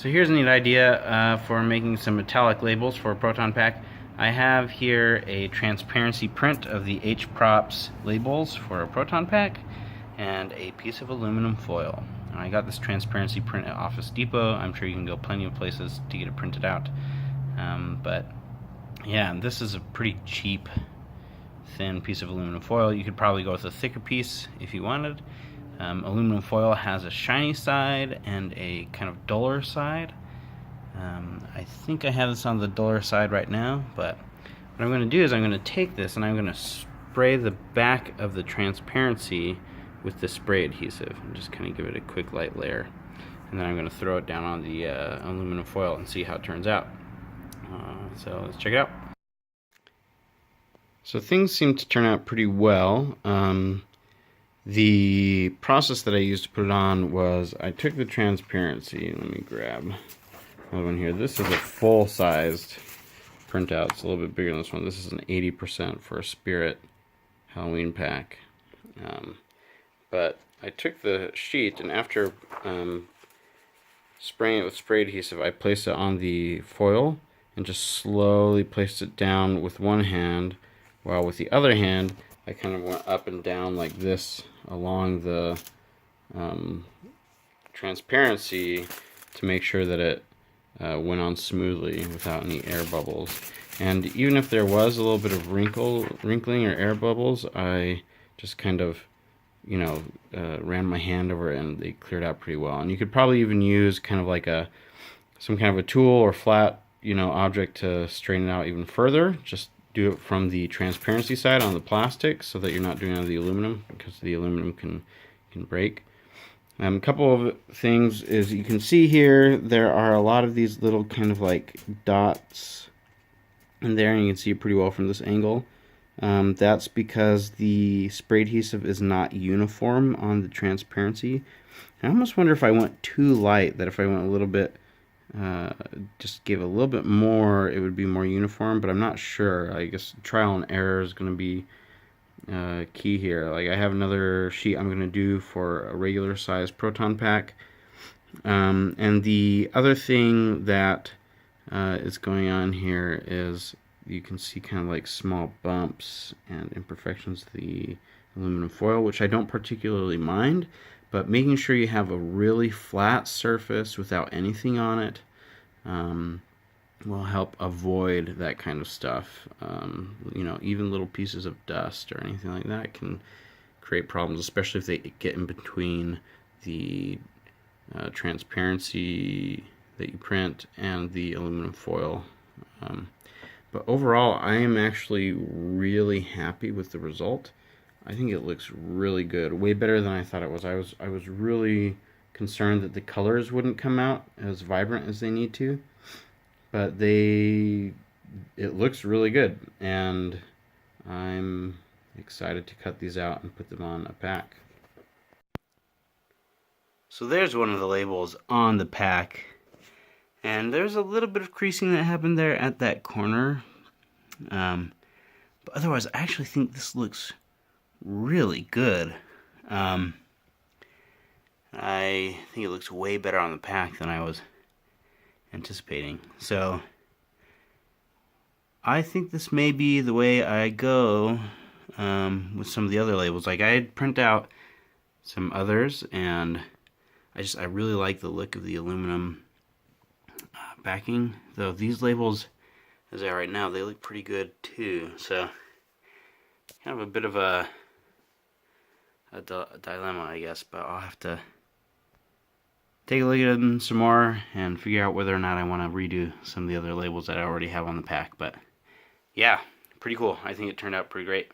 So here's a neat idea for making some metallic labels for a Proton pack. I have here a transparency print of the H-Props labels for a Proton pack and a piece of aluminum foil. I got this transparency print at Office Depot. I'm sure you can go plenty of places to get it printed out. But yeah, this is a pretty cheap thin piece of aluminum foil. You could probably go with a thicker piece if you wanted. Aluminum foil has a shiny side and a kind of duller side. I think I have this on the duller side right now, but what I'm going to do is I'm going to take this and I'm going to spray the back of the transparency with the spray adhesive and just kind of give it a quick light layer. And then I'm going to throw it down on the aluminum foil and see how it turns out. So let's check it out. So things seem to turn out pretty well. The process that I used to put it on was I took the transparency. Let me grab another one here. This is a full-sized printout. It's a little bit bigger than this one. This is an 80% for a Spirit Halloween pack. But I took the sheet, and after spraying it with spray adhesive, I placed it on the foil and just slowly placed it down with one hand, while with the other hand I kind of went up and down like this along the transparency to make sure that it went on smoothly without any air bubbles. And even if there was a little bit of wrinkling or air bubbles, I just kind of, ran my hand over it and they cleared out pretty well. And you could probably even use kind of like some kind of a tool or flat, object to straighten it out even further. Just do it from the transparency side on the plastic so that you're not doing it on the aluminum, because the aluminum can break. A couple of things is you can see here there are a lot of these little kind of like dots in there, and you can see it pretty well from this angle. That's because the spray adhesive is not uniform on the transparency. I almost wonder if I went too light, that if I went a little bit just gave a little bit more, it would be more uniform, but I'm not sure. I guess trial and error is going to be key here. Like, I have another sheet I'm going to do for a regular size Proton pack, and the other thing that is going on here is you can see kind of like small bumps and imperfections of the aluminum foil, which I don't particularly mind. But making sure you have a really flat surface without anything on it will help avoid that kind of stuff. Even little pieces of dust or anything like that can create problems, especially if they get in between the transparency that you print and the aluminum foil. But overall, I am actually really happy with the result. I think it looks really good, way better than I thought it was. I was really concerned that the colors wouldn't come out as vibrant as they need to, but it looks really good, and I'm excited to cut these out and put them on a pack. So there's one of the labels on the pack, and there's a little bit of creasing that happened there at that corner, but otherwise I actually think this looks really good. I think it looks way better on the pack than I was anticipating. So I think this may be the way I go with some of the other labels. Like, I'd print out some others, and I really like the look of the aluminum backing. Though these labels, as they are right now, they look pretty good too. So kind of a bit of a dilemma, I guess, but I'll have to take a look at them some more and figure out whether or not I want to redo some of the other labels that I already have on the pack. But yeah, pretty cool. I think it turned out pretty great.